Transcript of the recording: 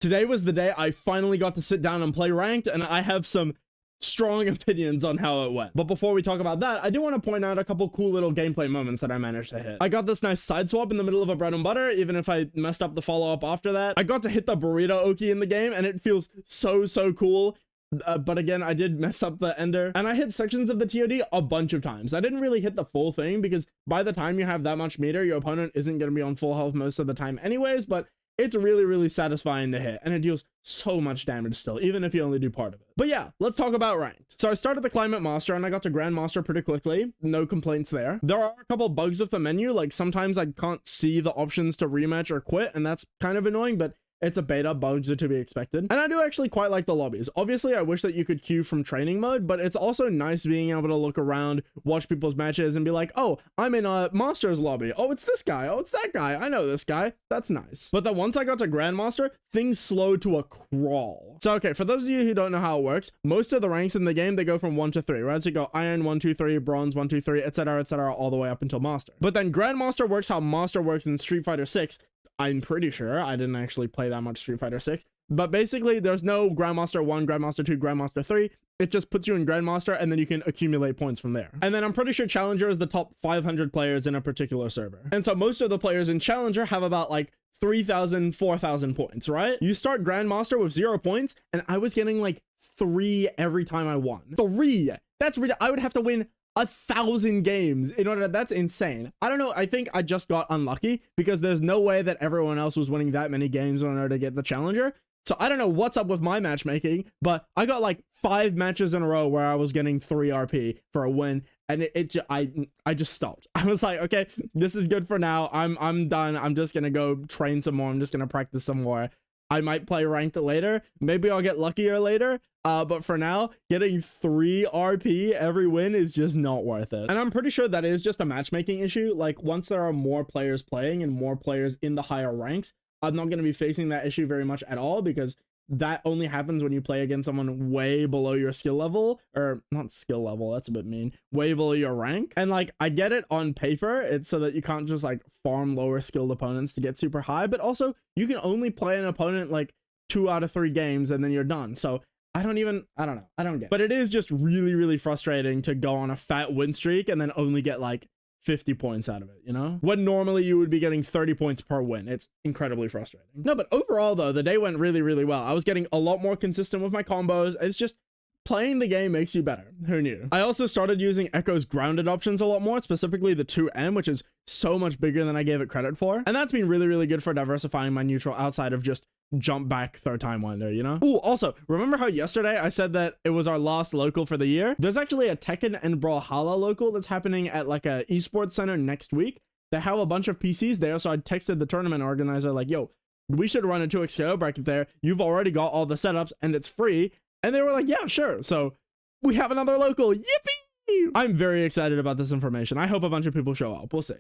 Today was the day I finally got to sit down and play ranked, and I have some strong opinions on how it went. But before we talk about that, I do want to point out a couple cool little gameplay moments that I managed to hit. I got this nice side swap in the middle of a bread and butter, even if I messed up the follow-up after that. I got to hit the burrito oki in the game, and it feels so cool. But again, I did mess up the ender, and I hit sections of the TOD a bunch of times. I didn't really hit the full thing because by the time you have that much meter, your opponent isn't going to be on full health most of the time anyways, but it's really satisfying to hit, and it deals so much damage still, even if you only do part of it. But yeah, let's talk about ranked. So I started the Climate Master, and I got to Grand Master pretty quickly. No complaints there. There are a couple bugs with the menu, like sometimes I can't see the options to rematch or quit, and that's kind of annoying, but it's a beta, bugs are to be expected. And I do actually quite like the lobbies. Obviously, I wish that you could queue from training mode, but it's also nice being able to look around, watch people's matches, and be like, oh, I'm in a Master's lobby. Oh, it's this guy. Oh, it's that guy. I know this guy. That's nice. But then once I got to Grandmaster, things slowed to a crawl. So, okay, for those of you who don't know how it works, most of the ranks in the game, they go from 1 to 3, right? So you go Iron 1, 2, 3, Bronze 1, 2, 3, etc., all the way up until Master. But then Grandmaster works how Master works in Street Fighter 6. I'm pretty sure. I didn't actually play that much Street Fighter 6. But basically, there's no Grandmaster 1, Grandmaster 2, Grandmaster 3. It just puts you in Grandmaster, and then you can accumulate points from there. And then I'm pretty sure Challenger is the top 500 players in a particular server. And so most of the players in Challenger have about like 3,000, 4,000 points, right? You start Grandmaster with 0 points, and I was getting like 3 every time I won. 3! That's ridiculous. I would have to win 1,000 games in order. That's insane. I don't know. I think I just got unlucky because there's no way that everyone else was winning that many games in order to get the Challenger. So I don't know what's up with my matchmaking, but I got like 5 matches in a row where I was getting 3 RP for a win, and I just stopped. I was like, okay, this is good for now. I'm done. I'm just gonna go train some more. I'm just gonna practice some more. I might play ranked later. Maybe I'll get luckier later. But for now, getting 3 RP every win is just not worth it. And I'm pretty sure that is just a matchmaking issue. Like once there are more players playing and more players in the higher ranks, I'm not going to be facing that issue very much at all, because that only happens when you play against someone way below your skill level, or not skill level, that's a bit mean, way below your rank. And like, I get it on paper, it's so that you can't just like farm lower skilled opponents to get super high, but also you can only play an opponent like 2 out of 3 games and then you're done. So I don't know. I don't get it. But it is just really frustrating to go on a fat win streak and then only get like 50 points out of it, you know? When normally you would be getting 30 points per win. It's incredibly frustrating. No, but overall though, the day went really well. I was getting a lot more consistent with my combos. It's just playing the game makes you better. Who knew? I also started using Echo's grounded options a lot more, specifically the 2M, which is so much bigger than I gave it credit for. And that's been really good for diversifying my neutral outside of just jump back third time wonder, you know? Ooh, also, remember how yesterday I said that it was our last local for the year? There's actually a Tekken and Brawlhalla local that's happening at like a esports center next week. They have a bunch of PCs there, so I texted the tournament organizer like, yo, we should run a 2x KO bracket there. You've already got all the setups and it's free. And they were like, yeah, sure. So we have another local. Yippee! I'm very excited about this information. I hope a bunch of people show up. We'll see.